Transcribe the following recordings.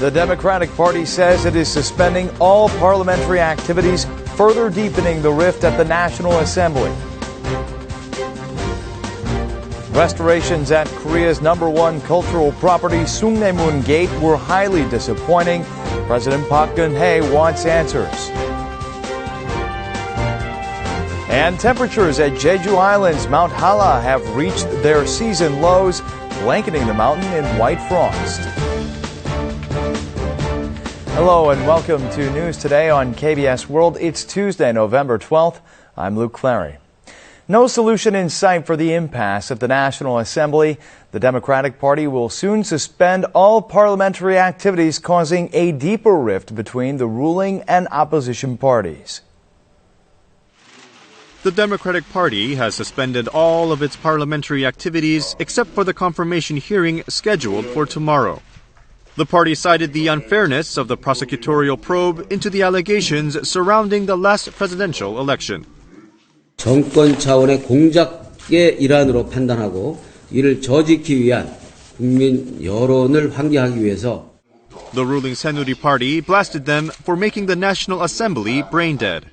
The Democratic Party says it is suspending all parliamentary activities, further deepening the rift at the National Assembly. Restorations at Korea's #1 cultural property, Sungnaemun Gate, were highly disappointing. President Park Geun-hye wants answers. And temperatures at Jeju Island's Mount Holla have reached their season lows, blanketing the mountain in white frost. Hello and welcome to News Today on KBS World. It's Tuesday, November 12th. I'm Luke Clary. No solution in sight for the impasse at the National Assembly. The Democratic Party will soon suspend all parliamentary activities, causing a deeper rift between the ruling and opposition parties. The Democratic Party has suspended all of its parliamentary activities except for the confirmation hearing scheduled for tomorrow. The party cited the unfairness of the prosecutorial probe into the allegations surrounding the last presidential election. 정권 차원의 공작의 일환으로 판단하고 이를 저지키기 위한 국민 여론을 환기하기 위해서 The ruling Saenuri party blasted them for making the National Assembly brain dead.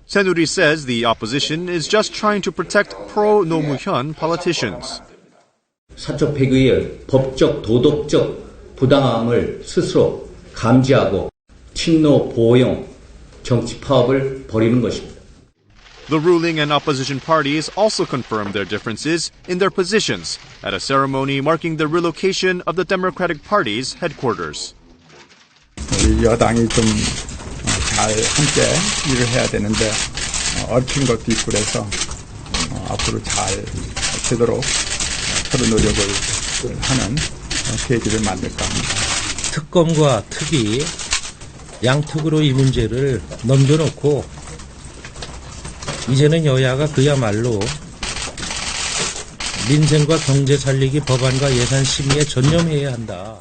Saenuri says the opposition is just trying to protect pro-노무현 politicians. 사적 폐기의 법적 도덕적 부당함을 스스로 감지하고 친노 보호용 정치 파업을 벌이는 것입니다. The ruling and opposition parties also confirmed their differences in their positions at a ceremony marking the relocation of the Democratic Party's headquarters. 우리 여당이 좀 잘 함께 일을 해야 되는데 얽힌 것도 있고 그래서 앞으로 잘 되도록 서로 노력을 하는 계기를 만들까 합니다. 특검과 특위, 양특으로 이 문제를 넘겨놓고 이제는 여야가 그야말로 민생과 경제 살리기 법안과 예산 심의에 전념해야 한다.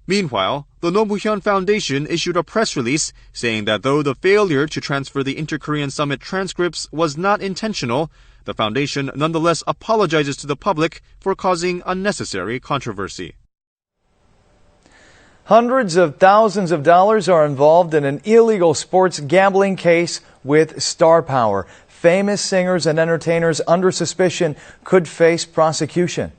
Meanwhile, the 노무현 Foundation issued a press release saying that though the failure to transfer the Inter-Korean Summit transcripts was not intentional, the foundation nonetheless apologizes to the public for causing unnecessary controversy. Hundreds of thousands of dollars are involved in an illegal sports gambling case with star power. Famous singers and entertainers under suspicion could face prosecution.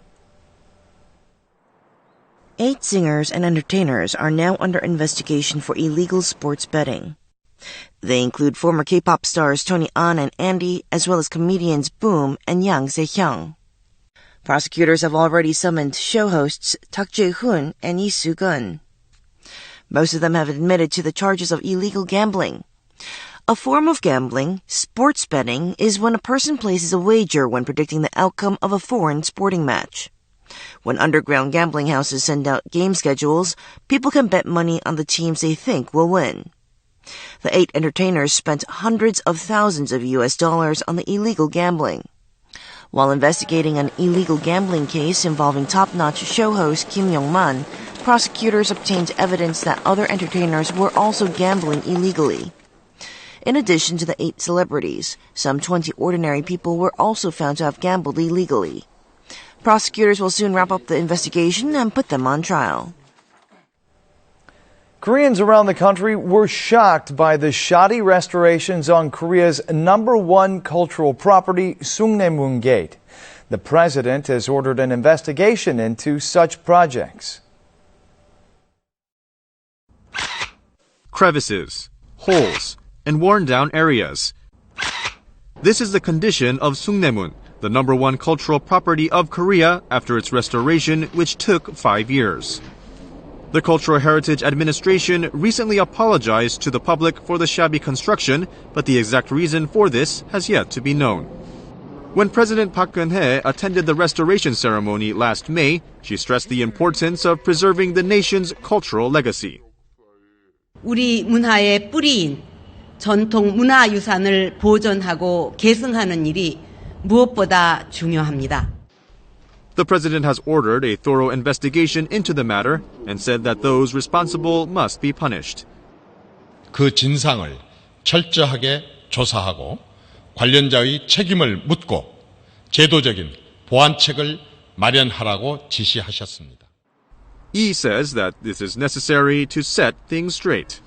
8 singers and entertainers are now under investigation for illegal sports betting. They include former K-pop stars Tony An and Andy, as well as comedians Boom and Yang Se-hyung. Prosecutors have already summoned show hosts Tak Jae-hoon and Lee Soo-gun. Most of them have admitted to the charges of illegal gambling. A form of gambling, sports betting, is when a person places a wager when predicting the outcome of a foreign sporting match. When underground gambling houses send out game schedules, people can bet money on the teams they think will win. The 8 entertainers spent hundreds of thousands of US dollars on the illegal gambling. While investigating an illegal gambling case involving top-notch show host Kim Yong-man, prosecutors obtained evidence that other entertainers were also gambling illegally. In addition to the 8 celebrities, some 20 ordinary people were also found to have gambled illegally. Prosecutors will soon wrap up the investigation and put them on trial. Koreans around the country were shocked by the shoddy restorations on Korea's #1 cultural property, Sungnaemun Gate. The president has ordered an investigation into such projects. Crevices, holes, and worn-down areas. This is the condition of Sungnaemun, the #1 cultural property of Korea after its restoration, which took 5 years. The Cultural Heritage Administration recently apologized to the public for the shabby construction, but the exact reason for this has yet to be known. When President Park Geun-hye attended the restoration ceremony last May, she stressed the importance of preserving the nation's cultural legacy. 우리 문화의 뿌리인 전통 문화유산을 보존하고 계승하는 일이 무엇보다 중요합니다. The president has ordered a thorough investigation into the matter and said that those responsible must be punished. 그 진상을 철저하게 조사하고 관련자의 책임을 묻고 제도적인 보완책을 마련하라고 지시하셨습니다. Yi says that this is necessary to set things straight.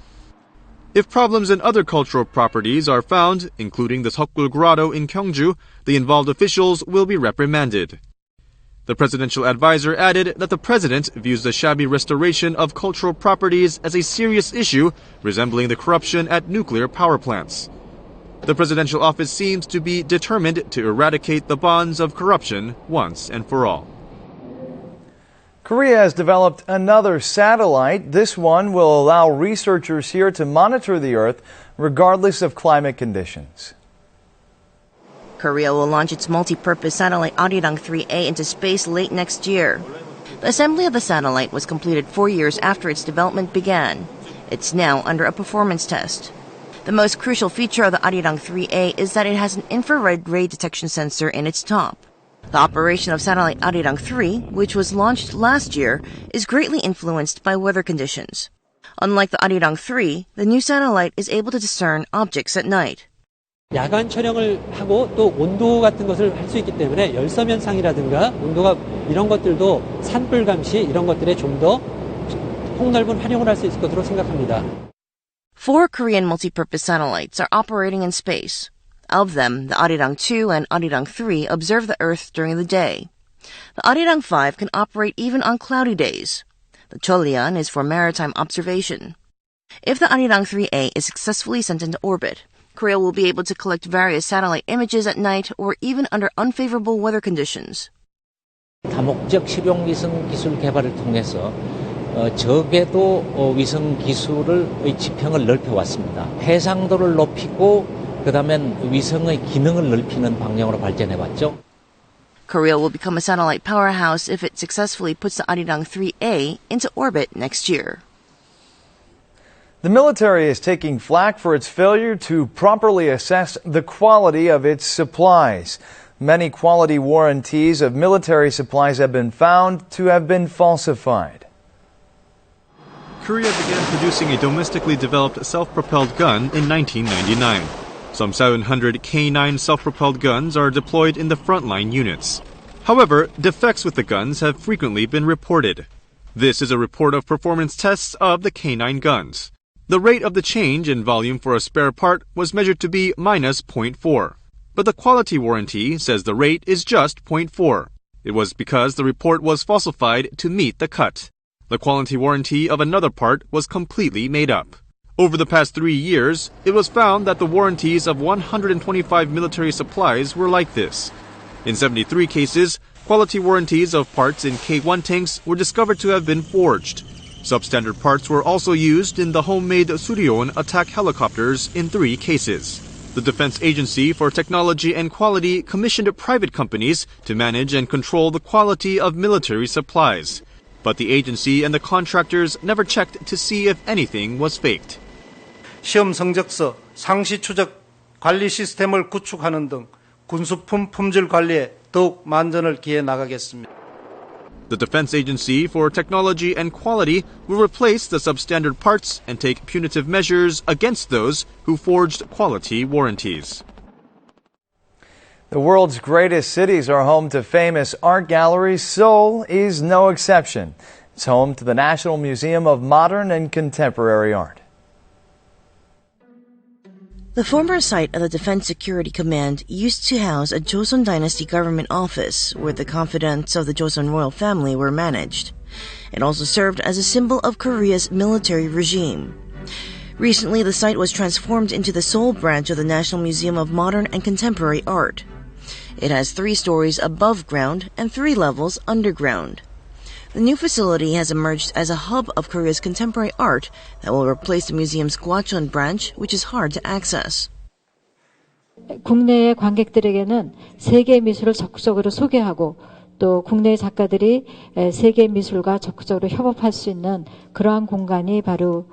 If problems in other cultural properties are found, including the Seokgul Grotto in Gyeongju, the involved officials will be reprimanded. The presidential advisor added that the president views the shabby restoration of cultural properties as a serious issue, resembling the corruption at nuclear power plants. The presidential office seems to be determined to eradicate the bonds of corruption once and for all. Korea has developed another satellite. This one will allow researchers here to monitor the Earth regardless of climate conditions. Korea will launch its multi-purpose satellite Arirang 3A into space late next year. The assembly of the satellite was completed 4 years after its development began. It's now under a performance test. The most crucial feature of the Arirang 3A is that it has an infrared ray detection sensor in its top. The operation of satellite Arirang 3, which was launched last year, is greatly influenced by weather conditions. Unlike the Arirang 3, the new satellite is able to discern objects at night. 야간 촬영을 하고 또 온도 같은 것을 할 수 있기 때문에 열섬 현상이라든가 온도가 이런 것들도 산불 감시 이런 것들에 좀 더 폭넓은 활용을 할 수 있을 것으로 생각합니다. 4 Korean multi-purpose satellites are operating in space. Of them, the Arirang 2 and Arirang 3 observe the Earth during the day. The Arirang 5 can operate even on cloudy days. The Cheolleon is for maritime observation. If the Arirang 3A is successfully sent into orbit, Korea will be able to collect various satellite images at night or even under unfavorable weather conditions. 다목적 실용 위성 기술 개발을 통해서 적외도 위성 기술의 지평을 넓혀왔습니다. 해상도를 높이고 그다음엔 위성의 기능을 넓히는 방향으로 발전해왔죠. Korea will become a satellite powerhouse if it successfully puts the Arirang 3A into orbit next year. The military is taking flack for its failure to properly assess the quality of its supplies. Many quality warranties of military supplies have been found to have been falsified. Korea began producing a domestically developed self-propelled gun in 1999. Some 700 K9 self-propelled guns are deployed in the frontline units. However, defects with the guns have frequently been reported. This is a report of performance tests of the K9 guns. The rate of the change in volume for a spare part was measured to be minus 0.4. But the quality warranty says the rate is just 0.4. It was because the report was falsified to meet the cut. The quality warranty of another part was completely made up. Over the past 3 years, it was found that the warranties of 125 military supplies were like this. In 73 cases, quality warranties of parts in K1 tanks were discovered to have been forged. Substandard parts were also used in the homemade Suryeon attack helicopters in 3 cases. The Defense Agency for Technology and Quality commissioned private companies to manage and control the quality of military supplies. But the agency and the contractors never checked to see if anything was faked. 시험 성적서, 상시 추적 관리 시스템을 구축하는 등 군수품 품질 관리에 더욱 만전을 기해 나가겠습니다. The Defense Agency for Technology and Quality will replace the substandard parts and take punitive measures against those who forged quality warranties. The world's greatest cities are home to famous art galleries. Seoul is no exception. It's home to the National Museum of Modern and Contemporary Art. The former site of the Defense Security Command used to house a Joseon Dynasty government office where the confidants of the Joseon royal family were managed. It also served as a symbol of Korea's military regime. Recently, the site was transformed into the Seoul branch of the National Museum of Modern and Contemporary Art. It has 3 stories above ground and 3 levels underground. The new facility has emerged as a hub of Korea's contemporary art that will replace the museum's Gwacheon branch, which is hard to access. 국내의 관객들에게는 세계 미술을 적극적으로 소개하고 또 국내 작가들이 세계 미술과 적극적으로 협업할 수 있는 그러한 공간이 바로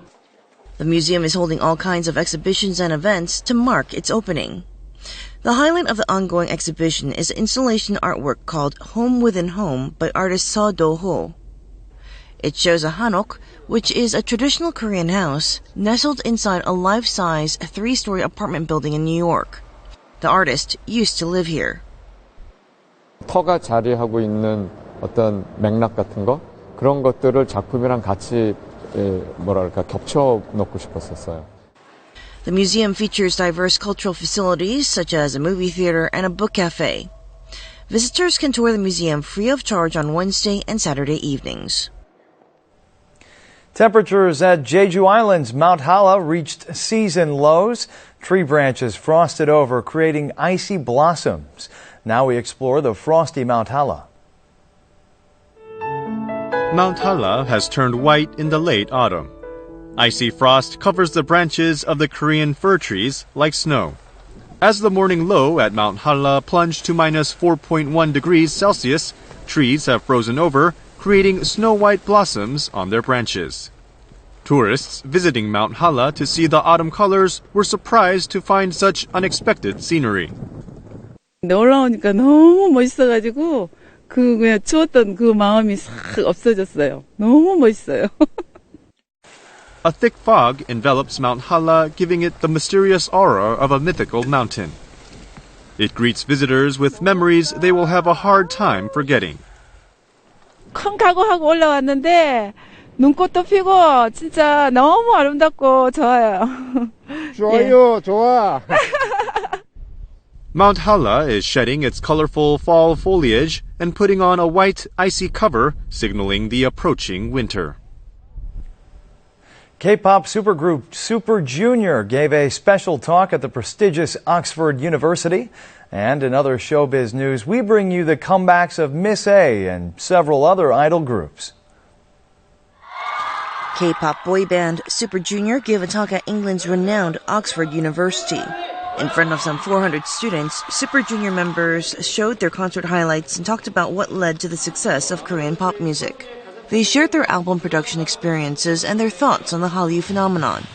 The museum is holding all kinds of exhibitions and events to mark its opening. The highlight of the ongoing exhibition is an installation artwork called Home Within Home by artist Seo Do-ho. It shows a hanok, which is a traditional Korean house, nestled inside a life-size 3-story apartment building in New York. The artist used to live here. 터가 자리하고 있는 어떤 맥락 같은 거, 그런 것들을 작품이랑 같이 겹쳐 놓고 싶었었어요. The museum features diverse cultural facilities such as a movie theater and a book cafe. Visitors can tour the museum free of charge on Wednesday and Saturday evenings. Temperatures at Jeju Island's Mount Holla reached season lows. Tree branches frosted over, creating icy blossoms. Now we explore the frosty Mount Holla. Mount Holla has turned white in the late autumn. Icy frost covers the branches of the Korean fir trees like snow. As the morning low at Mount Holla plunged to minus 4.1 degrees Celsius, trees have frozen over, creating snow-white blossoms on their branches. Tourists visiting Mount Holla to see the autumn colors were surprised to find such unexpected scenery. 올라오니까 너무 멋있어가지고 그냥 추웠던 그 마음이 싹 없어졌어요. 너무 멋있어요. A thick fog envelops Mount Holla, giving it the mysterious aura of a mythical mountain. It greets visitors with memories they will have a hard time forgetting. 큰 각오하고 올라왔는데 눈꽃도 피고 진짜 너무 아름답고 좋아요. 좋아요, 좋아. Mount Holla is shedding its colorful fall foliage and putting on a white, icy cover, signaling the approaching winter. K-pop supergroup Super Junior gave a special talk at the prestigious Oxford University. And in other showbiz news, we bring you the comebacks of Miss A and several other idol groups. K-pop boy band Super Junior gave a talk at England's renowned Oxford University. In front of some 400 students, Super Junior members showed their concert highlights and talked about what led to the success of Korean pop music. They shared their album production experiences and their thoughts on the Hallyu phenomenon.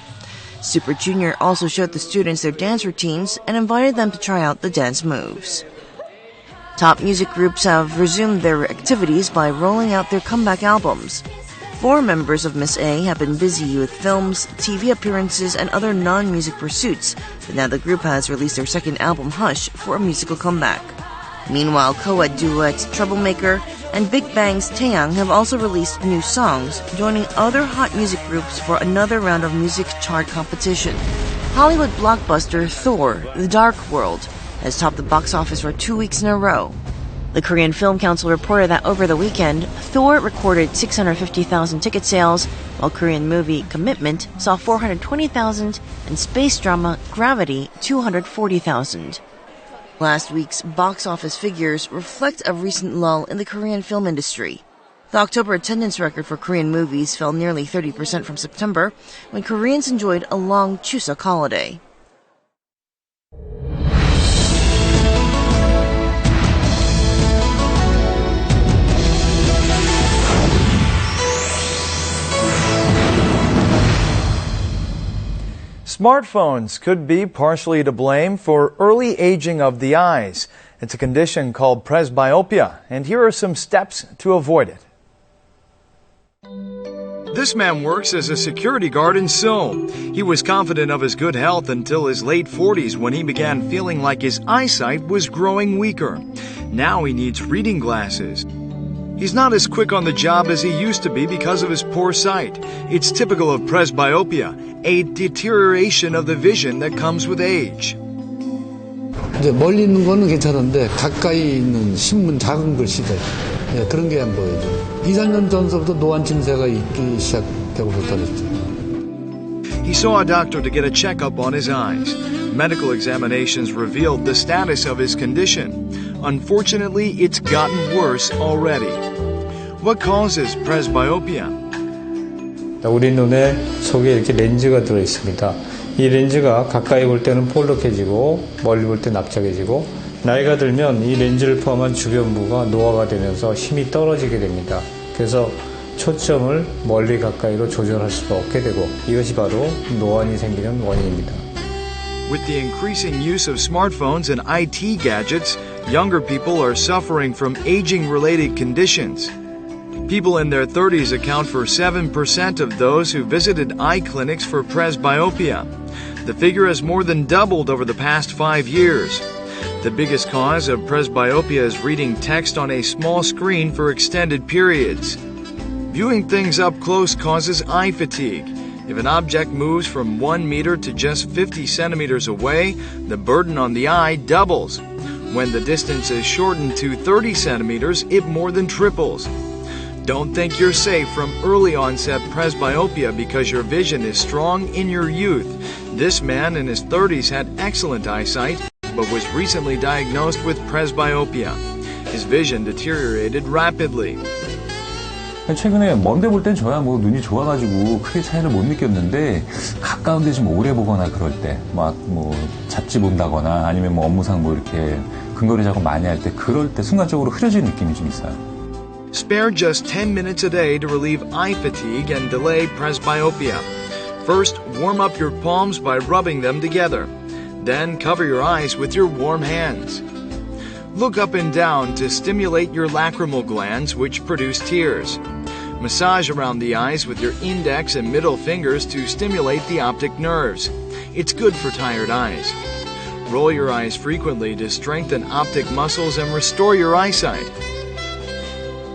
Super Junior also showed the students their dance routines and invited them to try out the dance moves. Top music groups have resumed their activities by rolling out their comeback albums. 4 members of Miss A have been busy with films, TV appearances, and other non-music pursuits, but now the group has released their second album, Hush, for a musical comeback. Meanwhile, co-ed duets Troublemaker and Big Bang's Taeyang have also released new songs, joining other hot music groups for another round of music chart competition. Hollywood blockbuster Thor: The Dark World has topped the box office for 2 weeks in a row. The Korean Film Council reported that over the weekend, Thor recorded 650,000 ticket sales, while Korean movie Commitment saw 420,000 and space drama Gravity 240,000. Last week's box office figures reflect a recent lull in the Korean film industry. The October attendance record for Korean movies fell nearly 30% from September, when Koreans enjoyed a long Chuseok holiday. Smartphones could be partially to blame for early aging of the eyes. It's a condition called presbyopia, and here are some steps to avoid it. This man works as a security guard in Seoul. He was confident of his good health until his late 40s when he began feeling like his eyesight was growing weaker. Now he needs reading glasses. He's not as quick on the job as he used to be because of his poor sight. It's typical of presbyopia, a deterioration of the vision that comes with age. 이제 멀리 있는 거는 괜찮은데 가까이 있는 신문 작은 글씨들 그런 게 안 보여요. 2, 3년 전서부터 노안 증세가 있기 시작되고부터 그랬죠. He saw a doctor to get a checkup on his eyes. Medical examinations revealed the status of his condition. Unfortunately, it's gotten worse already. What causes presbyopia? 우리 눈에 속에 이렇게 렌즈가 들어 있습니다. 이 렌즈가 가까이 볼 때는 볼록해지고 멀리 볼 때 납작해지고 나이가 들면 이 렌즈를 포함한 주변부가 노화가 되면서 힘이 떨어지게 됩니다. 그래서 초점을 멀리 가까이로 조절할 수가 없게 되고 이것이 바로 노안이 생기는 원인입니다. With the increasing use of smartphones and IT gadgets, younger people are suffering from aging-related conditions. People in their 30s account for 7% of those who visited eye clinics for presbyopia. The figure has more than doubled over the past 5 years. The biggest cause of presbyopia is reading text on a small screen for extended periods. Viewing things up close causes eye fatigue. If an object moves from 1 meter to just 50 centimeters away, the burden on the eye doubles. When the distance is shortened to 30 centimeters, it more than triples. Don't think you're safe from early onset presbyopia because your vision is strong in your youth. This man in his 30s had excellent eyesight, but was recently diagnosed with presbyopia. His vision deteriorated rapidly. 최근에 먼데 볼 땐 저야 뭐 눈이 좋아가지고 크게 차이를 못 느꼈는데 가까운데 좀 오래 보거나 그럴 때 막 뭐 잡지 본다거나 아니면 뭐 업무상 뭐 이렇게 근거리 작업 많이 할 때 그럴 때 순간적으로 흐려지는 느낌이 좀 있어요. Spare just 10 minutes a day to relieve eye fatigue and delay presbyopia. First, warm up your palms by rubbing them together. Then cover your eyes with your warm hands. Look up and down to stimulate your lacrimal glands, which produce tears. Massage around the eyes with your index and middle fingers to stimulate the optic nerves. It's good for tired eyes. Roll your eyes frequently to strengthen optic muscles and restore your eyesight.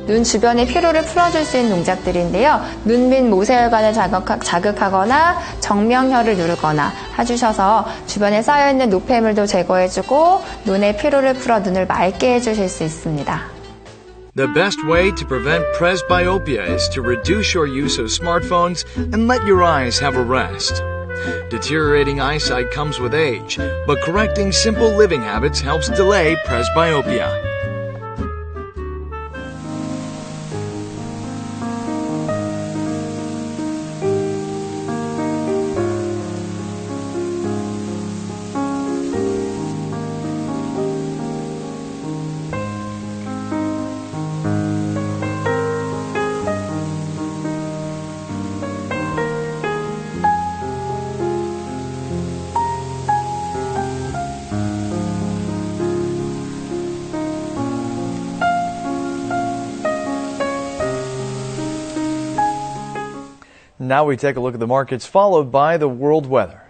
눈 주변의 피로를 풀어줄 수 있는 동작들인데요. 눈 및 모세혈관을 자극하거나 정명혈을 누르거나 해주셔서 주변에 쌓여있는 노폐물도 제거해주고 눈의 피로를 풀어 눈을 맑게 해주실 수 있습니다. The best way to prevent presbyopia is to reduce your use of smartphones and let your eyes have a rest. Deteriorating eyesight comes with age, but correcting simple living habits helps delay presbyopia. Now we take a look at the markets, followed by the world weather.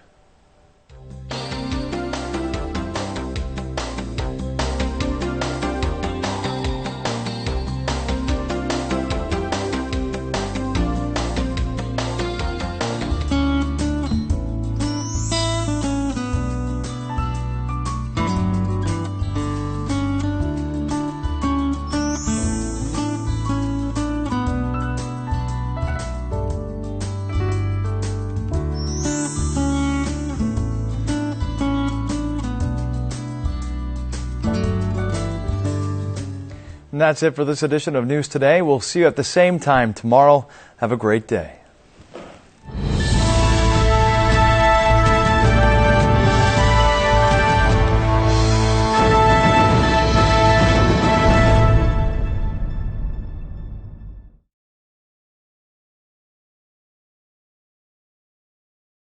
And that's it for this edition of News Today. We'll see you at the same time tomorrow. Have a great day.